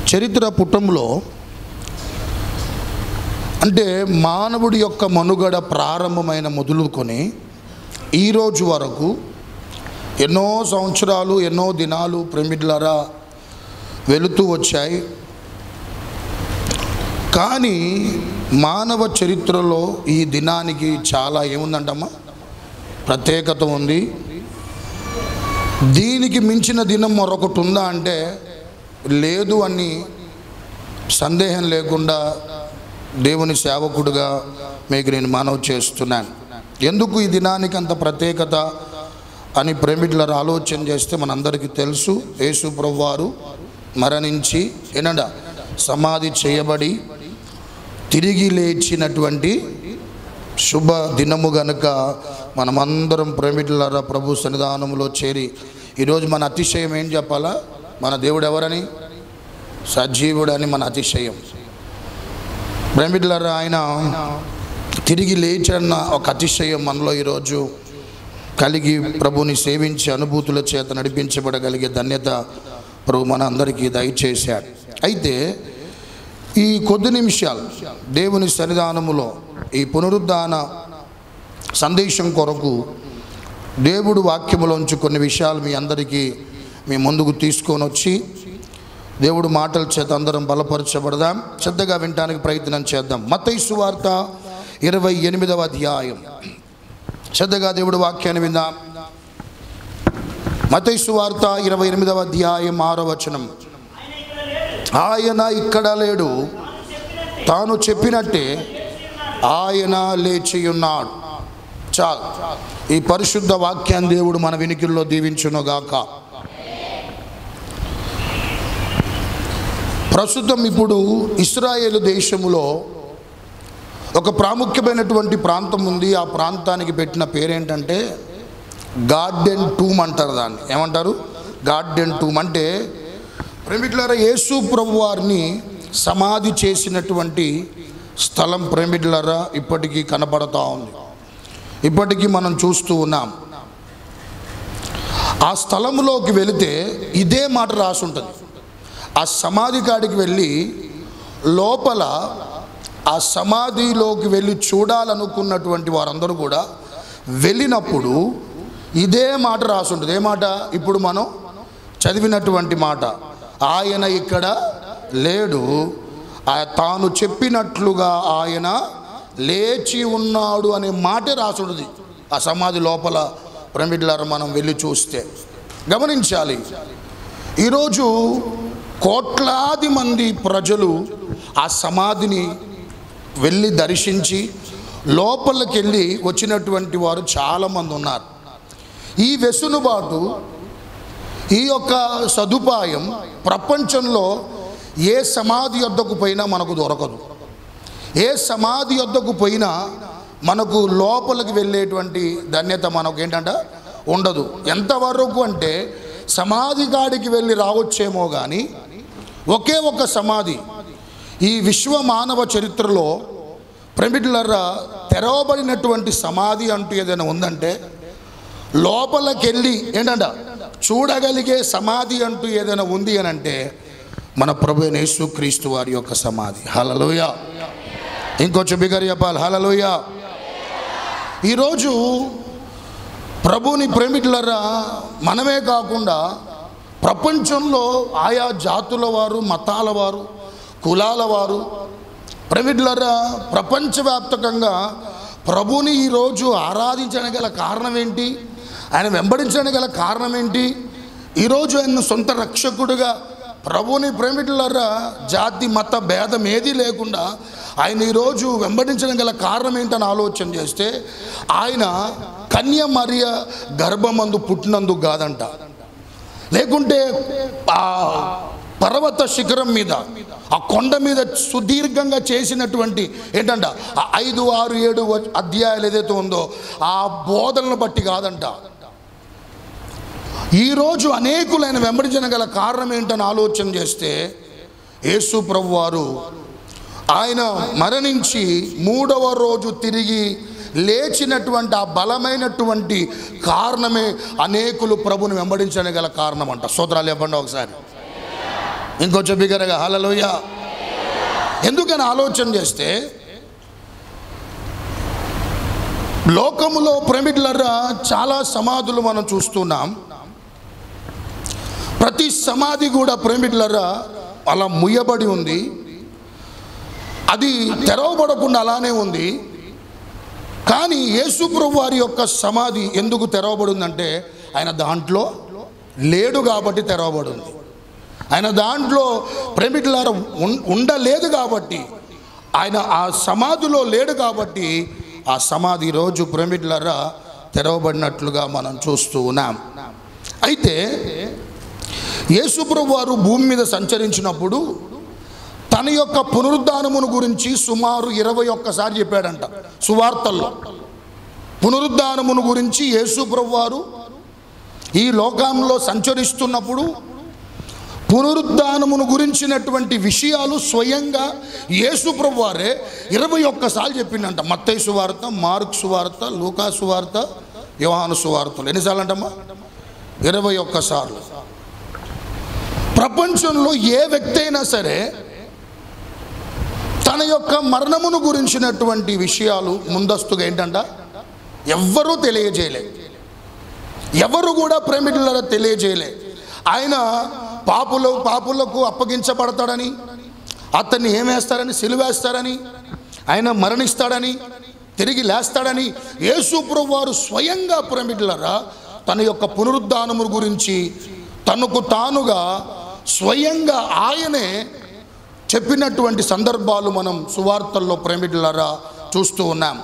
చరిత్ర పుటంలో అంటే మానవుడి యొక్క మనుగడ ప్రారంభమైన మొదలుకొని ఈరోజు వరకు ఎన్నో సంవత్సరాలు ఎన్నో దినాలు ప్రేమికులారా వెళుతూ వచ్చాయి. కానీ మానవ చరిత్రలో ఈ దినానికి చాలా ఏముందంటమ్మా ప్రత్యేకత ఉంది. దీనికి మించిన దినం మరొకటి ఉందా అంటే లేదు అని సందేహం లేకుండా దేవుని సేవకుడుగా మీకు నేను మనవి చేస్తున్నాను. ఎందుకు ఈ దినానికి అంత ప్రత్యేకత అని ప్రేమికులారా ఆలోచన చేస్తే మనందరికీ తెలుసు. యేసు ప్రభువారు మరణించి సమాధి చేయబడి తిరిగి లేచినటువంటి శుభ దినము గనుక మనమందరం ప్రేమికులారా ప్రభు సన్నిధానంలో చేరి ఈరోజు మన అతిశయం ఏం చెప్పాలా? మన దేవుడు ఎవరని? సజీవుడని మన అతిశయం. ప్రేమికులారా ఆయన తిరిగి లేచన్న ఒక అతిశయం మనలో ఈరోజు కలిగి ప్రభుని సేవించి అనుభూతుల చేత నడిపించబడగలిగే ధన్యత ప్రభు మన అందరికీ దయచేశాడు. అయితే ఈ కొద్ది నిమిషాలు దేవుని సన్నిధానములో ఈ పునరుద్ధాన సందేశం కొరకు దేవుడు వాక్యములోంచి కొన్ని విషయాలు మీ అందరికీ మీ ముందుకు తీసుకొని వచ్చి దేవుడు మాటల చేత అందరం బలపరచబడదాం. శ్రద్ధగా వినటానికి ప్రయత్నం చేద్దాం. మత్తయి సువార్త 28వ అధ్యాయం. శ్రద్ధగా దేవుడు వాక్యాన్ని విందాం. మత్తయి సువార్త 28వ అధ్యాయం 6వ వచనం. ఆయన ఇక్కడ లేడు, తాను చెప్పినట్టే ఆయన లేచి ఉన్నాడు. చాలు. ఈ పరిశుద్ధ వాక్యాన్ని దేవుడు మన వినికిల్లో దీవించునుగాక. ప్రస్తుతం ఇప్పుడు ఇశ్రాయేలు దేశములో ఒక ప్రాముఖ్యమైనటువంటి ప్రాంతం ఉంది. ఆ ప్రాంతానికి పెట్టిన పేరేంటంటే గార్డెన్ టూమ్ అంటారు. దాన్ని ఏమంటారు? Garden tomb. అంటే ప్రేమికులారా యేసు ప్రభు వారిని సమాధి చేసినటువంటి స్థలం ప్రేమికులారా ఇప్పటికీ కనపడతా ఉంది. ఇప్పటికీ మనం చూస్తూ ఉన్నాం. ఆ స్థలంలోకి వెళితే ఇదే మాట రాసి ఉంటుంది. ఆ సమాధి కాడికి వెళ్ళి లోపల ఆ సమాధిలోకి వెళ్ళి చూడాలనుకున్నటువంటి వారందరూ కూడా వెళ్ళినప్పుడు ఇదే మాట రాసి ఉంటుంది. ఏ మాట? ఇప్పుడు మనం చదివినటువంటి మాట. ఆయన ఇక్కడ లేడు, తాను చెప్పినట్లుగా ఆయన లేచి ఉన్నాడు అనే మాటే రాసి ఉంటుంది ఆ సమాధి లోపల. ప్రేమికులారా మనం వెళ్ళి చూస్తే గమనించాలి. ఈరోజు కోట్లాది మంది ప్రజలు ఆ సమాధిని వెళ్ళి దర్శించి లోపలికి వెళ్ళి వచ్చినటువంటి వారు చాలామంది ఉన్నారు. ఈ వెసులుబాటు, ఈ యొక్క సదుపాయం ప్రపంచంలో ఏ సమాధి వద్దకు పోయినా మనకు దొరకదు. ఏ సమాధి వద్దకు పోయినా మనకు లోపలికి వెళ్ళేటువంటి ధన్యత మనకు ఏంటంటే ఉండదు. ఎంతవరకు అంటే సమాధి కాడికి వెళ్ళి రావచ్చేమో కానీ ఒకే ఒక సమాధి ఈ విశ్వ మానవ చరిత్రలో ప్రేమికులారా తెరవబడినటువంటి సమాధి అంటూ ఏదైనా ఉందంటే లోపలికి వెళ్ళి ఏంటంట చూడగలిగే సమాధి అంటూ ఏదైనా ఉంది అని అంటే మన ప్రభువైన యేసుక్రీస్తు వారి యొక్క సమాధి. హల్లెలూయా. ఇంకొంచెం బిగ్గరగా చెప్పాలి. హల్లెలూయా. ఈరోజు ప్రభుని ప్రేమికులారా మనమే కాకుండా ప్రపంచంలో ఆయా జాతుల వారు, మతాల వారు, కులాల వారు ప్రేమికులారా ప్రపంచవ్యాప్తంగా ప్రభుని ఈరోజు ఆరాధించడానికి గల కారణం ఏంటి? ఆయన వెంబడించడానికి గల కారణం ఏంటి? ఈరోజు ఆయన సొంత రక్షకుడుగా ప్రభుని ప్రేమికులారా జాతి మత భేదం ఏదీ లేకుండా ఆయన ఈరోజు వెంబడించడం గల కారణం ఏంటని ఆలోచన చేస్తే ఆయన కన్య మరియ గర్భమందు పుట్టినందుకు కాదంట, లేకుంటే ఆ పర్వత శిఖరం మీద ఆ కొండ మీద సుదీర్ఘంగా చేసినటువంటి ఏంటంట ఆ 5, 6, 7 అధ్యాయాలు ఏదైతే ఉందో ఆ బోధనను బట్టి కాదంట. ఈరోజు అనేకులైన వెంబడించడం గల కారణం ఏంటని ఆలోచన చేస్తే యేసు ప్రభు వారు ఆయన మరణించి 3వ రోజు తిరిగి లేచినటువంటి ఆ బలమైనటువంటి కారణమే అనేకులు ప్రభుని వెంబడించడం గల కారణం అంట. స్తోత్రాలు చెప్పండి ఒకసారి. ఇంకొంచెం బిగ్గరగా హల్లెలూయా. ఎందుకని ఆలోచన చేస్తే లోకములో ప్రేమికులారా చాలా సమాధులు మనం చూస్తున్నాం. ప్రతి సమాధి కూడా ప్రేమికులారా అలా ముయ్యబడి ఉంది, అది తెరవబడకుండా అలానే ఉంది. కానీ యేసు ప్రభువు వారి యొక్క సమాధి ఎందుకు తెరవబడి ఉందంటే ఆయన దాంట్లో లేడు కాబట్టి తెరవబడి ఉంది. ఆయన దాంట్లో ప్రేమికులారా ఉండలేదు కాబట్టి, ఆయన ఆ సమాధిలో లేడు కాబట్టి ఆ సమాధి రోజు ప్రేమికులారా తెరవబడినట్లుగా మనం చూస్తూ ఉన్నాం. అయితే యేసు ప్రభువు వారు భూమి మీద సంచరించినప్పుడు తన యొక్క పునరుద్ధానమును గురించి సుమారు 21 సార్లు చెప్పాడంట సువార్తల్లో. పునరుద్ధానమును గురించి యేసు ప్రభువు వారు ఈ లోకంలో సంచరిస్తున్నప్పుడు పునరుద్ధానమును గురించినటువంటి విషయాలు స్వయంగా యేసు ప్రభువు వారే 21 సార్లు చెప్పిండంట. మత్తయి సువార్త, మార్కు సువార్త, లూకా సువార్త, యోహాను సువార్తలు. ఎన్నిసార్లు అంటమ్మా? 21 సార్లు. ప్రపంచంలో ఏ వ్యక్తి అయినా సరే తన యొక్క మరణమును గురించినటువంటి విషయాలు ముందస్తుగా ఏంటంట ఎవ్వరూ తెలియజేయలే, ఎవరు కూడా ప్రేమికులను తెలియజేయలే. ఆయన పాపులకు అప్పగించబడతాడని, అతన్ని ఏమేస్తారని, సిలువేస్తారని, ఆయన మరణిస్తాడని, తిరిగి లేస్తాడని యేసు ప్రభువు వారు స్వయంగా ప్రేమికులారా తన యొక్క పునరుద్ధానము గురించి తనకు తానుగా స్వయంగా ఆయనే చెప్పినటువంటి సందర్భాలు మనం సువార్తల్లో ప్రేమికులారా చూస్తూ ఉన్నాం.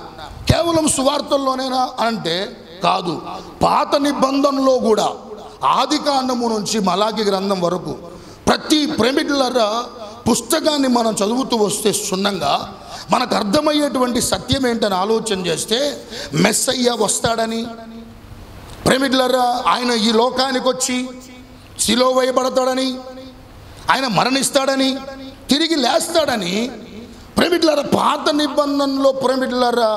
కేవలం సువార్తల్లోనేనా అంటే కాదు, పాత నిబంధనలో కూడా ఆదికాండము నుంచి మలాకి గ్రంథం వరకు ప్రతి ప్రేమికులారా పుస్తకాన్ని మనం చదువుతూ వస్తే క్షుణ్ణంగా మనకు అర్థమయ్యేటువంటి సత్యం ఏంటని ఆలోచన చేస్తే మెస్సయ్య వస్తాడని, ప్రేమికులారా ఆయన ఈ లోకానికి వచ్చి సిలువ వేయబడతాడని, ఆయన మరణిస్తాడని, తిరిగి లేస్తాడని ప్రేమికులారా పాత నిబంధనలో ప్రేమికులారా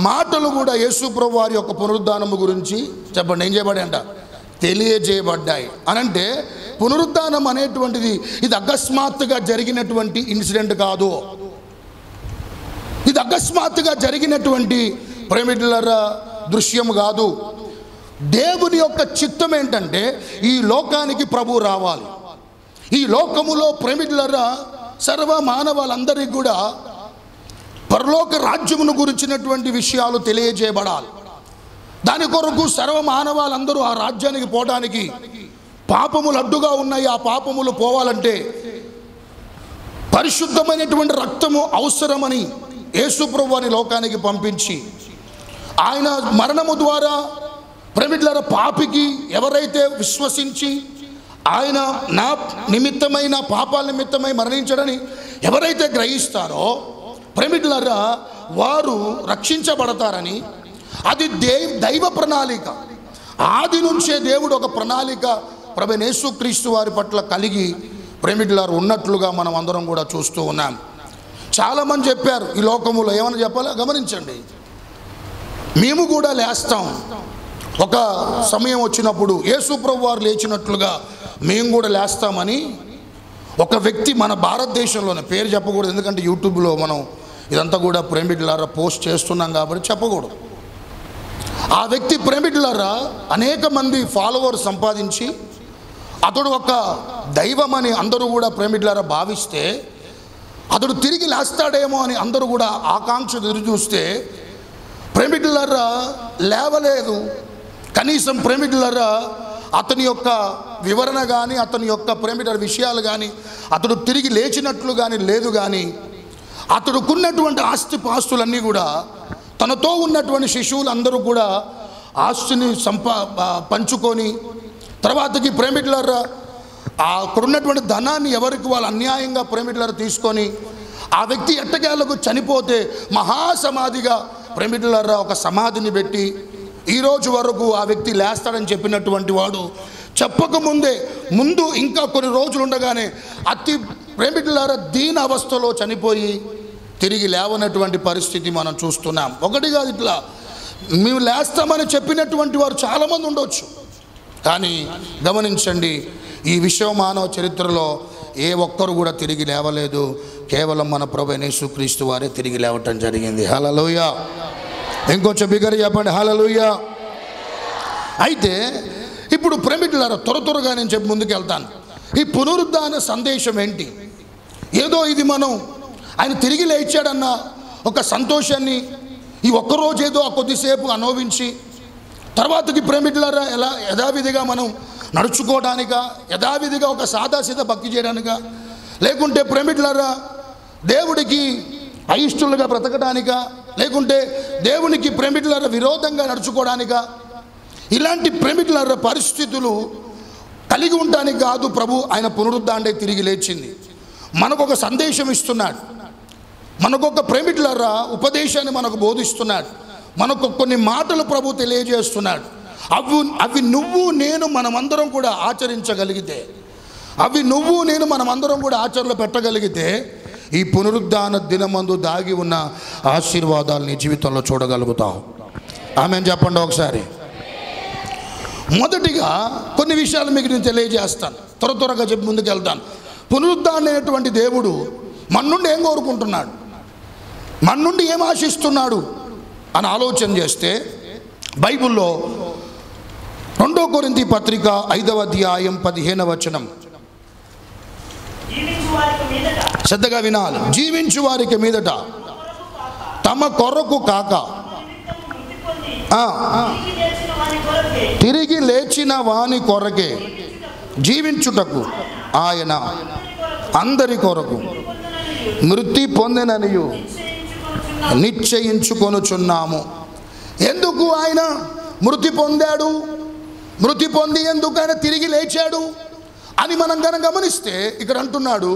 మాటలు కూడా యేసు ప్రభువు వారి యొక్క పునరుద్ధానము గురించి చెప్పండి ఏం చేయబడి అంట తెలియజేయబడ్డాయి. అనంటే పునరుద్ధానం అనేటువంటిది ఇది అకస్మాత్తుగా జరిగినటువంటి ఇన్సిడెంట్ కాదు, ఇది అకస్మాత్తుగా జరిగినటువంటి ప్రేమికులారా దృశ్యం కాదు. దేవుని యొక్క చిత్తం ఏంటంటే ఈ లోకానికి ప్రభు రావాలి, ఈ లోకములో ప్రేమికులారా సర్వ మానవాళ్ళందరికీ కూడా పరలోక రాజ్యమును గురించినటువంటి విషయాలు తెలియజేయబడాలి. దాని కొరకు సర్వ మానవాళ్ళందరూ ఆ రాజ్యానికి పోవడానికి పాపములు అడ్డుగా ఉన్నాయి. ఆ పాపములు పోవాలంటే పరిశుద్ధమైనటువంటి రక్తము అవసరమని యేసు ప్రభువుని లోకానికి పంపించి ఆయన మరణము ద్వారా ప్రేమికులారా పాపికి ఎవరైతే విశ్వసించి ఆయన నా నిమిత్తమైన పాపాల నిమిత్తమై మరణించడని ఎవరైతే గ్రహిస్తారో ప్రేమికులారా వారు రక్షించబడతారని, అది దైవ ప్రణాళిక. ఆది నుంచే దేవుడు ఒక ప్రణాళిక ప్రభువైన యేసుక్రీస్తు వారి పట్ల కలిగి ప్రేమికులారా ఉన్నట్లుగా మనం అందరం కూడా చూస్తూ ఉన్నాం. చాలామంది చెప్పారు ఈ లోకములో ఏమని చెప్పాలో గమనించండి, మేము కూడా లేస్తాం. ఒక సమయం వచ్చినప్పుడు యేసు ప్రభువు వారు లేచినట్లుగా మేము కూడా లేస్తామని ఒక వ్యక్తి మన భారతదేశంలోనే, పేరు చెప్పకూడదు ఎందుకంటే యూట్యూబ్లో మనం ఇదంతా కూడా ప్రేమికులారా పోస్ట్ చేస్తున్నాం కాబట్టి చెప్పకూడదు. ఆ వ్యక్తి ప్రేమికులారా అనేక మంది ఫాలోవర్స్ సంపాదించి అతడు ఒక దైవం అని అందరూ కూడా ప్రేమికులారా భావిస్తే అతడు తిరిగి లేస్తాడేమో అని అందరూ కూడా ఆకాంక్ష ఎదురు చూస్తే ప్రేమికులారా లేవలేదు. కనీసం ప్రేమికులారా అతని యొక్క వివరణ కానీ అతని యొక్క ప్రేమికుల విషయాలు కానీ అతడు తిరిగి లేచినట్లు కానీ లేదు. కానీ అతడుకున్నటువంటి ఆస్తిపాస్తులన్నీ కూడా తనతో ఉన్నటువంటి శిశువులు అందరూ కూడా ఆస్తిని పంచుకొని తర్వాతకి ప్రేమికులారా అక్కడున్నటువంటి ధనాన్ని ఎవరికి వాళ్ళు అన్యాయంగా ప్రేమికులారా తీసుకొని ఆ వ్యక్తి ఎట్టకేలకు చనిపోతే మహాసమాధిగా ప్రేమికులారా ఒక సమాధిని పెట్టి ఈరోజు వరకు ఆ వ్యక్తి లేస్తాడని చెప్పినటువంటి వాడు చెప్పకముందే ముందు ఇంకా కొన్ని రోజులు ఉండగానే అతి ప్రేమికులారా దీన అవస్థలో చనిపోయి తిరిగి లేవనటువంటి పరిస్థితి మనం చూస్తున్నాం. ఒకటి కాదు, ఇట్లా మేము లేస్తామని చెప్పినటువంటి వారు చాలామంది ఉండొచ్చు. కానీ గమనించండి, ఈ విశ్వ మానవ చరిత్రలో ఏ ఒక్కరు కూడా తిరిగి లేవలేదు. కేవలం మన ప్రభువైన యేసుక్రీస్తు వారే తిరిగి లేవటం జరిగింది. హల్లెలూయా. ఇంకొంచెం బిగ్గర చెప్పండి, హల్లెలూయా. అయితే ఇప్పుడు ప్రేమికులారా, త్వరగా నేను చెప్పి ముందుకు వెళ్తాను. ఈ పునరుద్ధాన సందేశం ఏంటి? ఏదో ఇది మనం ఆయన తిరిగి లేచాడన్న ఒక సంతోషాన్ని ఈ ఒక్కరోజు ఏదో కొద్దిసేపు అనుభవించి తర్వాతకి ప్రేమికులారా ఎలా యథావిధిగా మనం నడుచుకోవడానికా, యథావిధిగా ఒక సాదాసీదా భక్తి చేయడానికా, లేకుంటే ప్రేమికులారా దేవుడికి అయిష్టులుగా బ్రతకడానికా, లేకుంటే దేవునికి ప్రేమికులారా విరోధంగా నడుచుకోవడానికా, ఇలాంటి ప్రేమికులారా పరిస్థితులు కలిగి ఉండడానికి కాదు ప్రభు ఆయన పునరుద్ధాండే తిరిగి లేచింది. మనకొక సందేశం ఇస్తున్నాడు, మనకొక ప్రేమికులారా ఉపదేశాన్ని మనకు బోధిస్తున్నాడు, మనకు కొన్ని మాటలు ప్రభు తెలియజేస్తున్నాడు. అవి నువ్వు నేను మనమందరం కూడా ఆచరించగలిగితే, అవి నువ్వు నేను మనమందరం కూడా ఆచరణలో పెట్టగలిగితే ఈ పునరుద్ధాన దినమందు దాగి ఉన్న ఆశీర్వాదాలు నీ జీవితంలో చూడగలుగుతావు. ఆమేన్ చెప్పండి ఒకసారి. మొదటిగా కొన్ని విషయాలు మీకు నేను తెలియజేస్తాను, త్వరగా చెప్పి ముందుకు వెళ్తాను. పునరుద్ధానమైనటువంటి దేవుడు మన నుండి ఏం కోరుకుంటున్నాడు, మన నుండి ఏం ఆశిస్తున్నాడు అని ఆలోచన చేస్తే బైబిల్లో 2 కొరింథీ పత్రిక 5వ అధ్యాయం 15వ వచనం శ్రద్ధగా వినాలి. జీవించు వారికి మీదట తమ కొరకు కాక తిరిగి లేచిన వాని కొరకే జీవించుటకు ఆయన అందరి కొరకు మృతి పొందెననియు నిశ్చయించుకొనుచున్నాము. ఎందుకు ఆయన మృతి పొందాడు, మృతి పొంది ఎందుకు ఆయన తిరిగి లేచాడు అని మనం కనుక గమనిస్తే ఇక్కడ అంటున్నాడు,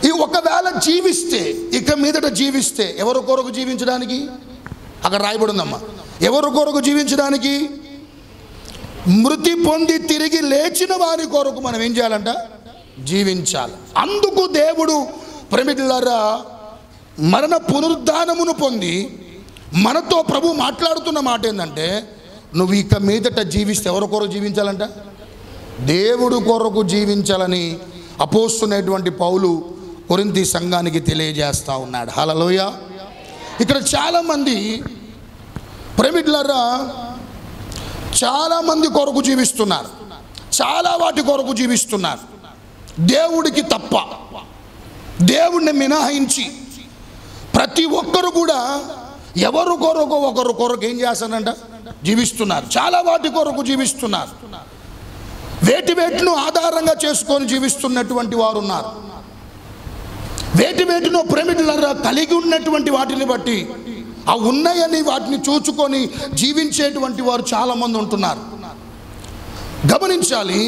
ఈ ఒకవేళ జీవిస్తే ఇక మీదట జీవిస్తే ఎవరి కొరకు జీవించడానికి? అక్కడ రాయబడిందమ్మా, ఎవరి కొరకు జీవించడానికి? మృతి పొంది తిరిగి లేచిన వారి కొరకు మనం ఏం చేయాలంట? జీవించాలి. అందుకు దేవుడు ప్రేమికులారా మరణ పునరుద్ధానమును పొంది మనతో ప్రభు మాట్లాడుతున్న మాట ఏంటంటే, నువ్వు ఇక మీదట జీవిస్తే ఎవరి కొరకు జీవించాలంట? దేవుడు కొరకు జీవించాలని అపోస్తున్నటువంటి పౌలు కొరింథీ సంఘానికి తెలియజేస్తూ ఉన్నాడు. హల్లెలూయా. ఇక్కడ చాలామంది ప్రేమికులారా చాలామంది కొరకు జీవిస్తున్నారు, చాలా వాటి కొరకు జీవిస్తున్నారు. దేవుడికి తప్ప, దేవుడిని మినహాయించి ప్రతి ఒక్కరు కూడా ఎవరు కొరకు ఒకరు కొరకు ఏం చేస్తానంట? జీవిస్తున్నారు. చాలా వాటి కొరకు జీవిస్తున్నారు. వేటిను ఆధారంగా చేసుకొని జీవిస్తున్నటువంటి వారు ఉన్నారు. వేటినో ప్రేమికులారా కలిగి ఉన్నటువంటి వాటిని బట్టి ఆ ఉన్నాయని వాటిని చూచుకొని జీవించేటువంటి వారు చాలామంది ఉంటున్నారు. గమనించాలి.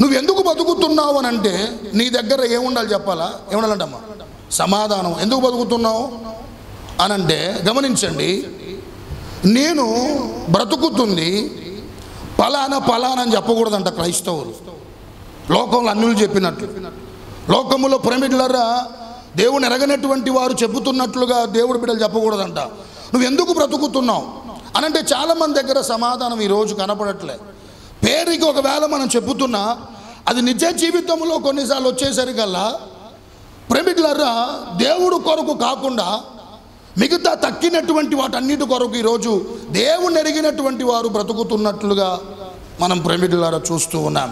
నువ్వు ఎందుకు బతుకుతున్నావు అని అంటే నీ దగ్గర ఏముండాలి చెప్పాలా? ఏముండాలంటమ్మా? సమాధానం. ఎందుకు బతుకుతున్నావు అని అంటే గమనించండి, నేను బ్రతుకుతుంది ఫలానా అని చెప్పకూడదంట క్రైస్తవులు. లోకంలో అన్యులు చెప్పినట్లు, లోకములో ప్రేమికులారా దేవుని ఎరగనటువంటి వారు చెబుతున్నట్లుగా దేవుడి బిడ్డలు చెప్పకూడదంట. నువ్వు ఎందుకు బ్రతుకుతున్నావు అని అంటే చాలామంది దగ్గర సమాధానం ఈరోజు కనపడట్లే. పేరుకి ఒకవేళ మనం చెబుతున్నా అది నిజ జీవితంలో కొన్నిసార్లు వచ్చేసరికల్లా ప్రేమికులారా దేవుడు కొరకు కాకుండా మిగతా తక్కినటువంటి వాటన్నిటి కొరకు ఈరోజు దేవుని ఎరిగినటువంటి వారు బ్రతుకుతున్నట్లుగా మనం ప్రేమికులారా చూస్తూ ఉన్నాం.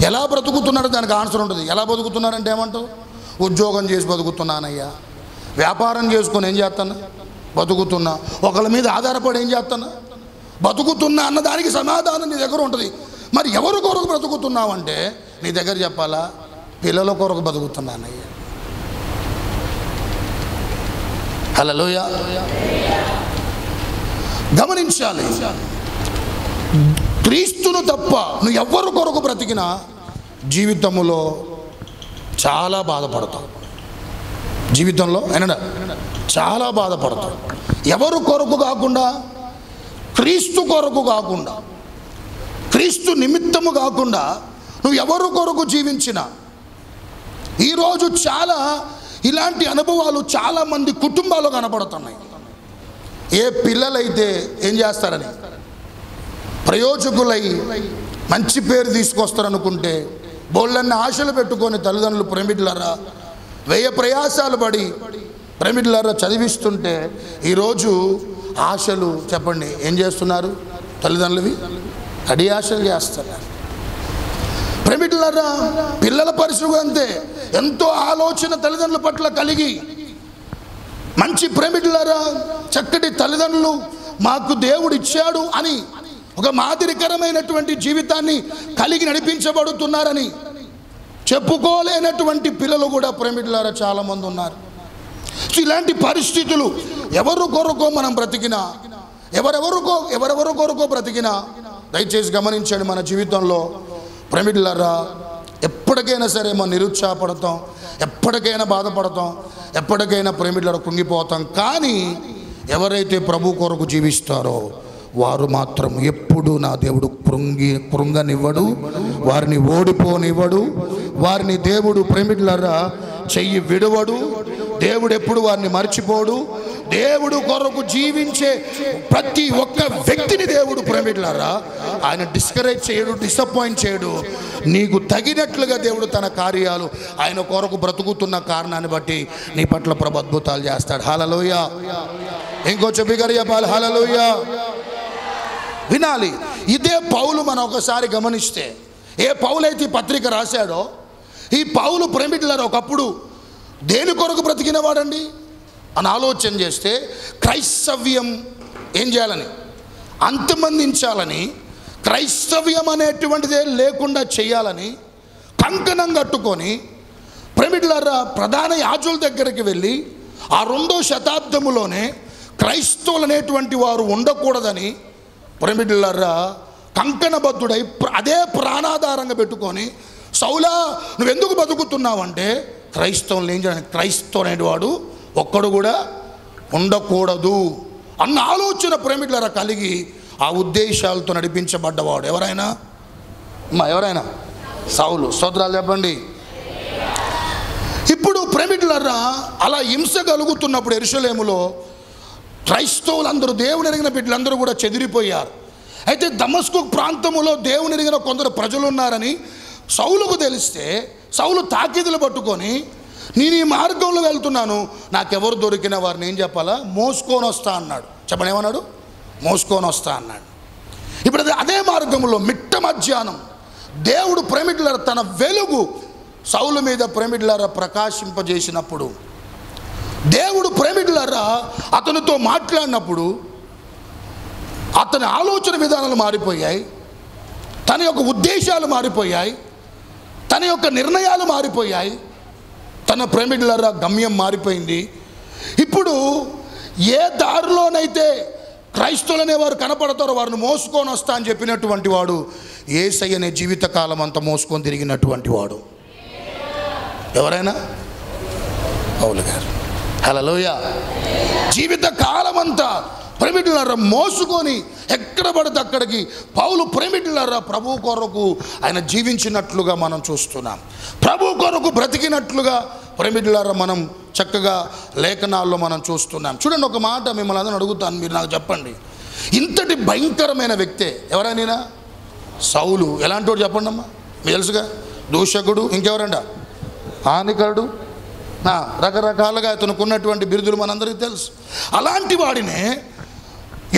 ఎలా బ్రతుకుతున్నారో దానికి ఆన్సర్ ఉంటుంది. ఎలా బతుకుతున్నారంటే ఏమంటావు? ఉద్యోగం చేసి బతుకుతున్నానయ్యా, వ్యాపారం చేసుకొని ఏం చేస్తాను? బతుకుతున్నా. ఒకళ్ళ మీద ఆధారపడి ఏం చేస్తాను? బతుకుతున్నా అన్నదానికి సమాధానం నీ దగ్గర ఉంటుంది. మరి ఎవరు కొరకు బ్రతుకుతున్నావు అంటే నీ దగ్గర చెప్పాలా? పిల్లల కొరకు బతుకుతున్నానయ్యా. హల్లెలూయా. గమనించాలి, క్రీస్తును తప్ప నువ్వు ఎవరు కొరకు బ్రతికినా జీవితంలో చాలా బాధపడతావు. జీవితంలో అయినా చాలా బాధపడతావు. ఎవరు కొరకు కాకుండా, క్రీస్తు కొరకు కాకుండా, క్రీస్తు నిమిత్తము కాకుండా నువ్వు ఎవరు కొరకు జీవించినా ఈరోజు చాలా ఇలాంటి అనుభవాలు చాలామంది కుటుంబాల్లో కనపడుతున్నాయి. ఏ పిల్లలైతే ఏం చేస్తారని ప్రయోజకులై మంచి పేరు తీసుకొస్తారనుకుంటే బోళ్ళన్ని ఆశలు పెట్టుకొని తల్లిదండ్రులు ప్రేమికులారా వ్యయ ప్రయాసాలు పడి ప్రేమికులారా చదివిస్తుంటే ఈరోజు ఆశలు చెప్పండి ఏం చేస్తున్నారు? తల్లిదండ్రులవి అడి ఆశలు చేస్తున్నారు. ప్రేమికులారా పిల్లల పరిస్థితి అంతే. ఎంతో ఆలోచన తల్లిదండ్రుల పట్ల కలిగి మంచి ప్రేమికులారా చక్కటి తల్లిదండ్రులు మాకు దేవుడు ఇచ్చాడు అని ఒక మాదిరికరమైనటువంటి జీవితాన్ని కలిగి నడిపించబడుతున్నారని చెప్పుకోలేనటువంటి పిల్లలు కూడా ప్రేమికులారా చాలామంది ఉన్నారు. ఇలాంటి పరిస్థితులు ఎవరు కొరకో మనం బ్రతికినా, ఎవరెవరు కొరకో బ్రతికినా దయచేసి గమనించండి, మన జీవితంలో ప్రేమికులారా ఎప్పటికైనా సరే మనం నిరుత్సాహపడతాం, ఎప్పటికైనా బాధపడతాం, ఎప్పటికైనా ప్రేమికులారా కృంగిపోతాం. కానీ ఎవరైతే ప్రభు కొరకు జీవిస్తారో వారు మాత్రం ఎప్పుడు నా దేవుడు కృంగనివ్వడు, వారిని ఓడిపోనివ్వడు, వారిని దేవుడు ప్రేమికులారా చెయ్యి విడవడు, దేవుడు ఎప్పుడు వారిని మర్చిపోడు. దేవుడు కొరకు జీవించే ప్రతి ఒక్క వ్యక్తిని దేవుడు ప్రేమికులారా ఆయన డిస్కరేజ్ చేయడు, డిసప్పాయింట్ చేయడు. నీకు తగినట్లుగా దేవుడు తన కార్యాలు ఆయన కొరకు బ్రతుకుతున్న కారణాన్ని బట్టి నీ పట్ల ప్రభు అద్భుతాలు చేస్తాడు. హల్లెలూయా. ఇంకో చెప్పిగారు చెప్పాలి హల్లెలూయా. వినాలి. ఇదే పౌలు మనం ఒకసారి గమనిస్తే, ఏ పౌలైతే పత్రిక రాశాడో ఈ పౌలు ప్రేమికులారా ఒకప్పుడు దేని కొరకు బ్రతికిన వాడండి అని ఆలోచన చేస్తే క్రైస్తవ్యం ఏం చేయాలని, అంతమందించాలని, క్రైస్తవ్యం అనేటువంటిదే లేకుండా చేయాలని కంకణం కట్టుకొని ప్రేమికులారా ప్రధాన యాజకుల దగ్గరికి వెళ్ళి ఆ 2వ శతాబ్దములోనే క్రైస్తవులు అనేటువంటి వారు ఉండకూడదని ప్రేమికులారా కంకణబద్ధుడై అదే ప్రాణాధారంగా పెట్టుకొని, సౌలా నువ్వెందుకు బతుకుతున్నావంటే క్రైస్తవులు ఏం చేయడానికి, క్రైస్తవు అనేవాడు ఒక్కడు కూడా ఉండకూడదు అన్న ఆలోచన ప్రేమికులారా కలిగి ఆ ఉద్దేశాలతో నడిపించబడ్డవాడు ఎవరైనా సౌలు. స్తోత్రాలు చెప్పండి. ఇప్పుడు ప్రేమికులారా అలా హింస కలుగుతున్నప్పుడు యెరూషలేములో క్రైస్తవులందరూ, దేవుని ఎరిగిన బిడ్డలందరూ కూడా చెదిరిపోయారు. అయితే దమస్కు ప్రాంతములో దేవుని ఎరిగిన కొందరు ప్రజలు ఉన్నారని సౌలుకు తెలిస్తే సౌలు తాకీదులు పట్టుకొని నేను ఈ మార్గంలో వెళ్తున్నాను, నాకెవరు దొరికిన వారిని ఏం చెప్పాలా, మోసుకొని వస్తా అన్నాడు. చెప్పండి ఏమన్నాడు? మోసుకొని వస్తా అన్నాడు. ఇప్పుడు అదే మార్గంలో మిట్ట మధ్యాహ్నం దేవుడు ప్రేమికులారా తన వెలుగు సౌలు మీద ప్రేమికులారా ప్రకాశింపజేసినప్పుడు, దేవుడు ప్రేమికులారా అతనితో మాట్లాడినప్పుడు అతని ఆలోచన విధానాలు మారిపోయాయి, తన యొక్క ఉద్దేశాలు మారిపోయాయి, తన యొక్క నిర్ణయాలు మారిపోయాయి, తన ప్రేమికులారా గమ్యం మారిపోయింది. ఇప్పుడు ఏ దారిలోనైతే క్రైస్తవులు అనేవారు కనపడతారో వారిని మోసుకొని వస్తా అని చెప్పినటువంటి వాడు యేసయ్యనే జీవితకాలం అంతా మోసుకొని తిరిగినటువంటి వాడు ఎవరైనా? పౌలు గారు. హల్లెలూయా. జీవితకాలం అంతా ప్రేమికులారా మోసుకొని ఎక్కడ పడితే అక్కడికి పౌలు ప్రేమికులారా ప్రభు కొరకు ఆయన జీవించినట్లుగా మనం చూస్తున్నాం. ప్రభు కొరకు బ్రతికినట్లుగా ప్రేమికులారా మనం చక్కగా లేఖనాల్లో మనం చూస్తున్నాం. చూడండి, ఒక మాట మిమ్మల్ని అందరూ అడుగుతాను, మీరు నాకు చెప్పండి. ఇంతటి భయంకరమైన వ్యక్తే ఎవరైనా? సౌలు. ఎలాంటి వాడు చెప్పండి అమ్మా, మీకు తెలుసుగా. దూషకుడు, ఇంకెవరంట, హానికరుడు, రకరకాలుగా అతనుకున్నటువంటి బిరుదులు మనందరికీ తెలుసు. అలాంటి వాడినే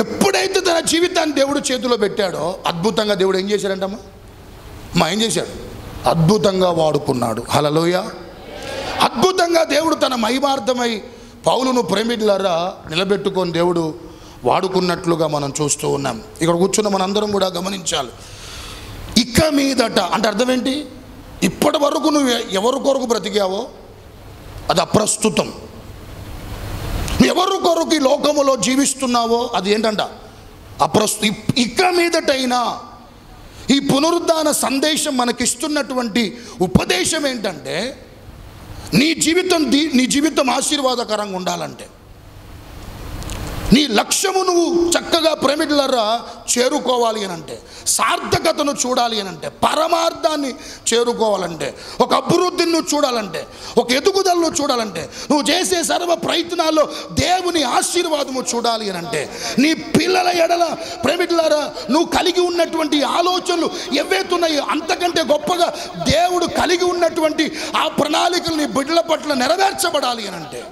ఎప్పుడైతే తన జీవితాన్ని దేవుడు చేతిలో పెట్టాడో అద్భుతంగా దేవుడు ఏం చేశాడంటమ్మా, ఏం చేశాడు? అద్భుతంగా వాడుకున్నాడు. హల్లెలూయా. అద్భుతంగా దేవుడు తన మహిమార్థమై పౌలును ప్రేమికులారా నిలబెట్టుకొని దేవుడు వాడుకున్నట్లుగా మనం చూస్తూ ఉన్నాం. ఇక్కడ కూర్చున్న మనందరం కూడా గమనించాలి. ఇక మీదట అంటే అర్థం ఏంటి? ఇప్పటి వరకు నువ్వు ఎవరి కొరకు బ్రతికావో అది అప్రస్తుతం. నువ్వు ఎవరి కొరకు ఈ లోకములో జీవిస్తున్నావో అది ఏంటంట ఇక మీదటైనా ఈ పునరుద్ధాన సందేశం మనకిస్తున్నటువంటి ఉపదేశం ఏంటంటే, నీ జీవితం ఆశీర్వాదకరంగా ఉండాలంటే నీ లక్ష్యము నువ్వు చక్కగా ప్రేమికులారా చేరుకోవాలి అని అంటే, సార్థకతను చూడాలి అని అంటే, పరమార్థాన్ని చేరుకోవాలంటే, ఒక అభివృద్ధిని నువ్వు చూడాలంటే, ఒక ఎదుగుదలను చూడాలంటే, నువ్వు చేసే సర్వ ప్రయత్నాల్లో దేవుని ఆశీర్వాదము చూడాలి అని అంటే, నీ పిల్లల ఎడల ప్రేమికులారా నువ్వు కలిగి ఉన్నటువంటి ఆలోచనలు ఎవ్వేతున్నాయో అంతకంటే గొప్పగా దేవుడు కలిగి ఉన్నటువంటి ఆ ప్రణాళికలు నీ బిడ్డల పట్ల నెరవేర్చబడాలి అని అంటే,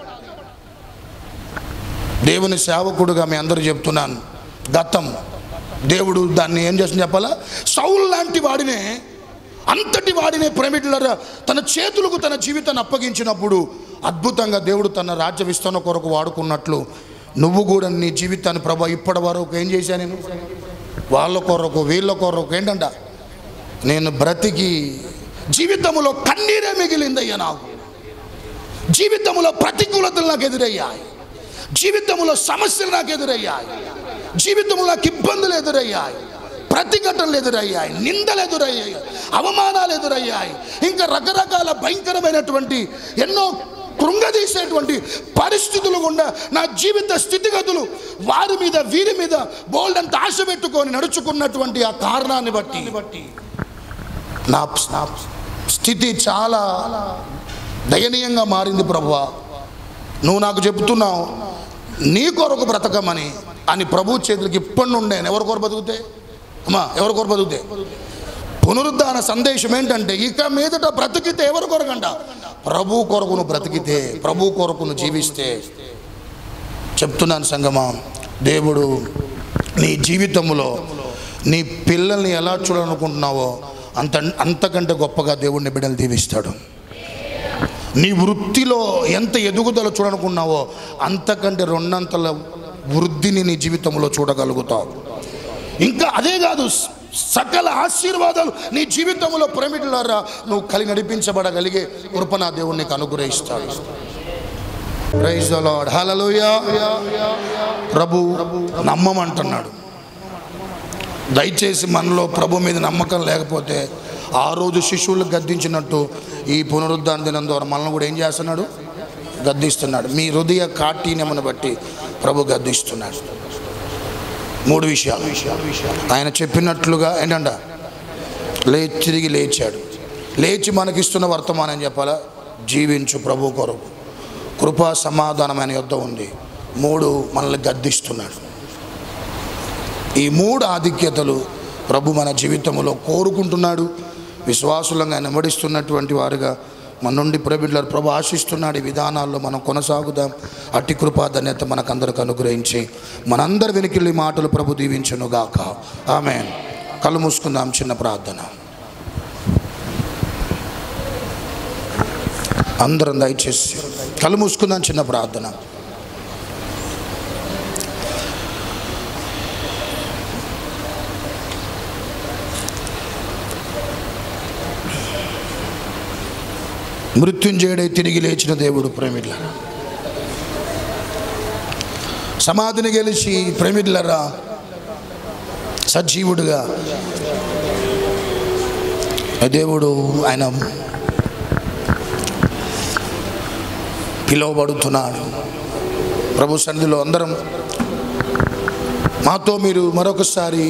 దేవుని సేవకుడుగా మీ అందరూ చెప్తున్నాను, గతం దేవుడు దాన్ని ఏం చేస్తుంది చెప్పాలా, సౌలు లాంటి వాడినే, అంతటి వాడినే ప్రేమికులారా తన చేతులకు తన జీవితాన్ని అప్పగించినప్పుడు అద్భుతంగా దేవుడు తన రాజ్య విస్తరణ కొరకు వాడుకున్నట్లు నువ్వు కూడా నీ జీవితాన్ని ప్రభా ఇప్పటి వరకు ఏం చేశాను నేను, వాళ్ళ కొరకు వీళ్ళ కొరకు ఏంటంట, నేను బ్రతికి జీవితంలో కన్నీరే మిగిలిందయ్యా, నాకు జీవితంలో ప్రతికూలతలు నాకు ఎదురయ్యాయి, జీవితంలో సమస్యలు నాకు ఎదురయ్యాయి, జీవితంలో నాకు ఇబ్బందులు ఎదురయ్యాయి, ప్రతిఘటనలు ఎదురయ్యాయి, నిందలు ఎదురయ్యాయి, అవమానాలు ఎదురయ్యాయి, ఇంకా రకరకాల భయంకరమైనటువంటి ఎన్నో కృంగదీసేటువంటి పరిస్థితులు గుండా నా జీవిత స్థితిగతులు వారి మీద వీరి మీద బోల్డంత ఆశ పెట్టుకొని నడుచుకున్నటువంటి ఆ కారణాన్ని బట్టి నా స్థితి చాలా దయనీయంగా మారింది ప్రభువా. నువ్వు నాకు చెబుతున్నావు నీ కొరకు బ్రతకమని అని ప్రభు చేతులకి ఇప్పటి నుండే ఎవరి కొరకు బతుకుతే అమ్మా, ఎవరి కొరకు బతుకుతే, పునరుద్ధాన సందేశం ఏంటంటే ఇక మీదట బ్రతికితే ఎవరి కొరకంట, ప్రభు కొరకు నువ్వు బ్రతికితే, ప్రభు కొరకు నువ్వు జీవిస్తే. చెప్తున్నాను సంగమా, దేవుడు నీ జీవితంలో నీ పిల్లల్ని ఎలా చూడాలనుకుంటున్నావో అంతకంటే గొప్పగా దేవుడిని బిడ్డలు దీవిస్తాడు. నీ వృత్తిలో ఎంత ఎదుగుదల చూడాలనుకున్నావో అంతకంటే రెండంతల వృద్ధిని నీ జీవితంలో చూడగలుగుతావు. ఇంకా అదే కాదు, సకల ఆశీర్వాదాలు నీ జీవితంలో ప్రేమికులారా నువ్వు కలిగి నడిపించబడగలిగే కృప నా దేవుడు నీకు అనుగ్రహిస్తాడు. ప్రైజ్ ది లార్డ్, హల్లెలూయా. ప్రభు నమ్మమంటున్నాడు. దయచేసి మనలో ప్రభు మీద నమ్మకం లేకపోతే ఆ రోజు శిశువులు గద్దించినట్టు ఈ పునరుద్ధాన దినం ద్వారా మనల్ని కూడా ఏం చేస్తున్నాడు, గద్దిస్తున్నాడు. మీ హృదయ కాఠిన్యమును బట్టి ప్రభు గద్దిస్తున్నాడు. 3 విషయాలు ఆయన చెప్పినట్లుగా ఏంటంట, తిరిగి లేచాడు. లేచి మనకిస్తున్న వర్తమానం చెప్పాలా, జీవించు ప్రభు కొరకు, కృపా సమాధానమైన యుద్ధ ఉంది. 3 మనల్ని గద్దిస్తున్నాడు. ఈ 3 ఆధిక్యతలు ప్రభు మన జీవితంలో కోరుకుంటున్నాడు. విశ్వాసులంగా నెమ్మడిస్తున్నటువంటి వారుగా మన నుండి ప్రభు ఆశిస్తున్నాడు. ఈ విధానాల్లో మనం కొనసాగుదాం. అట్టి కృపా ధన్యత మనకందరికి అనుగ్రహించి మనందరి వెనుకలి మాటలు ప్రభు దీవించును గాక. ఆమేన్. కళ్ళు మూసుకుందాం. చిన్న ప్రార్థన. అందరం దయచేసి కళ్ళు మూసుకుందాం. చిన్న ప్రార్థన. మృత్యుంజయుడై తిరిగి లేచిన దేవుడు ప్రేమికులారా, సమాధిని గెలిచి ప్రేమికులారా సజీవుడుగా దేవుడు ఆయన పిలువబడుతున్నాడు. ప్రభు సన్నిధిలో అందరం మాతో మీరు మరొకసారి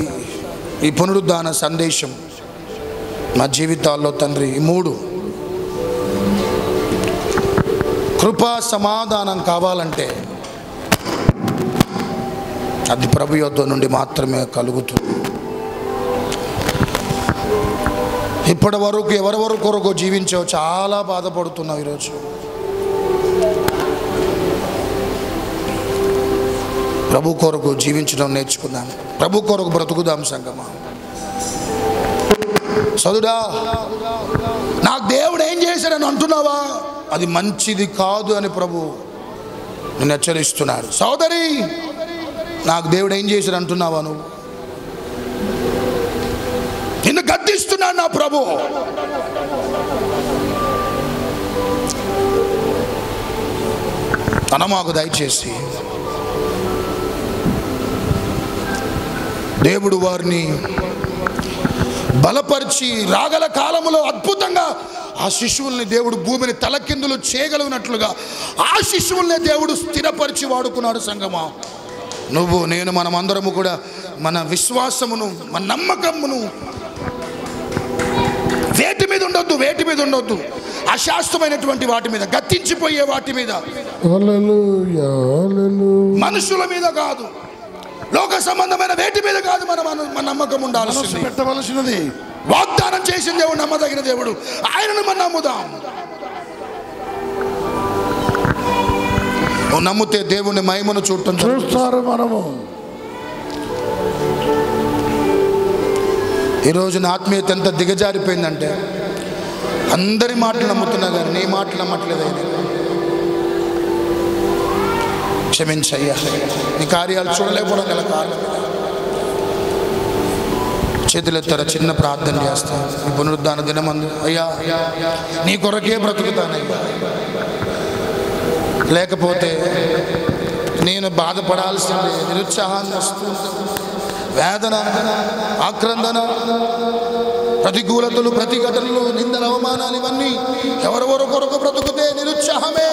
ఈ పునరుద్ధాన సందేశం మా జీవితాల్లో తండ్రి 3 కృపా సమాధానం కావాలంటే అది ప్రభు యొద్ద నుండి మాత్రమే కలుగుతుంది. ఇప్పటి వరకు ఎవరెవరి కొరకు జీవించావు, చాలా బాధపడుతున్నావు. ఈరోజు ప్రభు కొరకు జీవించడం నేర్చుకుందాం. ప్రభు కొరకు బ్రతుకుదాం. సంగమా సదుడా, నాకు దేవుడు ఏం చేశాడని అంటున్నావా, అది మంచిది కాదు అని ప్రభు నిన్ను హెచ్చరిస్తున్నాడు. సోదరి, నాకు దేవుడు ఏం చేశాడు అంటున్నావా, నువ్వు నిన్ను గద్దిస్తున్నాడు నా ప్రభు. మాకు దయచేసి దేవుడు వారిని బలపరిచి రాగల కాలంలో అద్భుతంగా ఆ శిశువుల్ని దేవుడు భూమిని తలకిందులు చేయగలిగినట్లుగా ఆ శిశువుల్ని దేవుడు స్థిరపరిచి వాడుకున్నాడు. సంగమా, నువ్వు నేను మనమందరము కూడా మన విశ్వాసమును, మన నమ్మకమును వేటి మీద ఉండొద్దు, అశాస్త్రమైనటువంటి వాటి మీద, గతించిపోయే వాటి మీద, మనుషుల మీద కాదు, లోక సంబంధమైన వేటి మీద కాదు మన నమ్మకం ఉండాల్సింది, పెట్టవలసినది. వాగ్దానం చేసిన దేవుడు నమ్మదగిన దేవుడు, ఆయనను మనం నమ్ముదాం. నువ్వు నమ్మితే దేవుని మహిమను చూస్తారు. మనము ఈరోజు నా ఆత్మీయత ఎంత దిగజారిపోయిందంటే, అందరి మాటలు నమ్ముతున్నా కానీ నీ మాటలు నమ్మట్లేదు. క్షమించయ్యా, నీ కార్యాలు చూడలేకపోవడం గల కారణం. చేతులెత్తారా, చిన్న ప్రార్థన చేస్తా. ఈ పునరుద్ధాన దినమందు అయ్యా నీ కొరకే బ్రతుకుతానయ్యా, లేకపోతే నేను బాధపడాల్సిందే. నిరుత్సాహాన్ని వస్తుంది, వేదన, ఆక్రందన, ప్రతికూలతలు, ప్రతిఘటనలు, నిందల, అవమానాలు, ఇవన్నీ ఎవరెవరు కొరకు బ్రతుకుతే నిరుత్సాహమే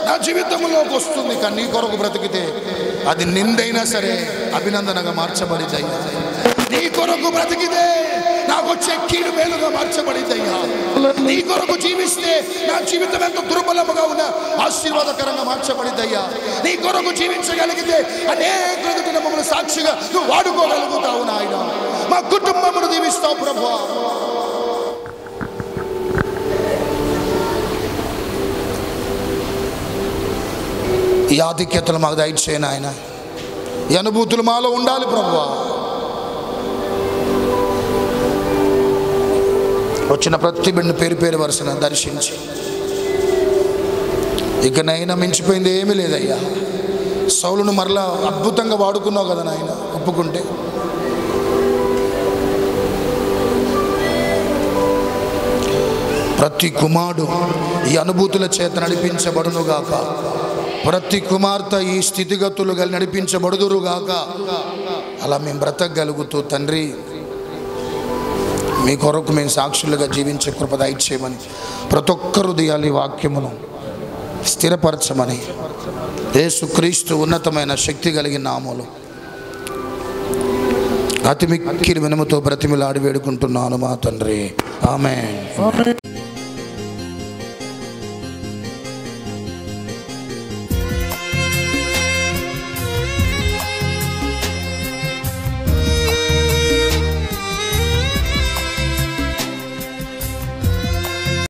నా జీవితంలోకి వస్తుంది. కానీ నీ కొరకు బ్రతికితే అది నిందైనా సరే అభినందనగా మార్చబడిద్దయ్యా. నీ కొరకు బ్రతికితే నాకు వచ్చే కీడు మేలుగా మార్చబడిద్దయ్యా. నీ కొరకు జీవిస్తే నా జీవితం ఎంత దుర్బలముగా ఉన్న ఆశీర్వాదకరంగా మార్చబడిద్దయ్యా. నీ కొరకు జీవించగలిగితే అనేక మమ్మల్ని సాక్షిగా నువ్వు వాడుకోగలుగుతావు నాయన. మా కుటుంబమును దీవిస్తావు ప్రభువా. ఈ ఆధిక్యతలు మాకు దయచేయను ఆయన. ఈ అనుభూతులు మాలో ఉండాలి ప్రభువా. వచ్చిన ప్రతి బిడ్డను పేరు పేరు వరుసన దర్శించి, ఇకనైనా మించిపోయింది ఏమీ లేదయ్యా. సౌలును మరలా అద్భుతంగా వాడుకున్నావు కదా నాయన, ఒప్పుకుంటే. ప్రతి కుమారుడు ఈ అనుభూతుల చేత నడిపించబడునుగాక. ప్రతి కుమార్తె ఈ స్థితిగతులు కలిగి నడిపించబడుదురుగాక. అలా మేము బ్రతకగలుగుతూ తండ్రి మీ కొరకు మేము సాక్షులుగా జీవించే కృప దయచేయమని, ప్రతి ఒక్క హృదయాలు ఈ వాక్యమును స్థిరపరచమని యేసుక్రీస్తు ఉన్నతమైన శక్తి కలిగిన నామములో అతి మిక్కిలి వినముతో బ్రతిమిలాడి వేడుకుంటున్నాను మా తండ్రి. ఆమేన్.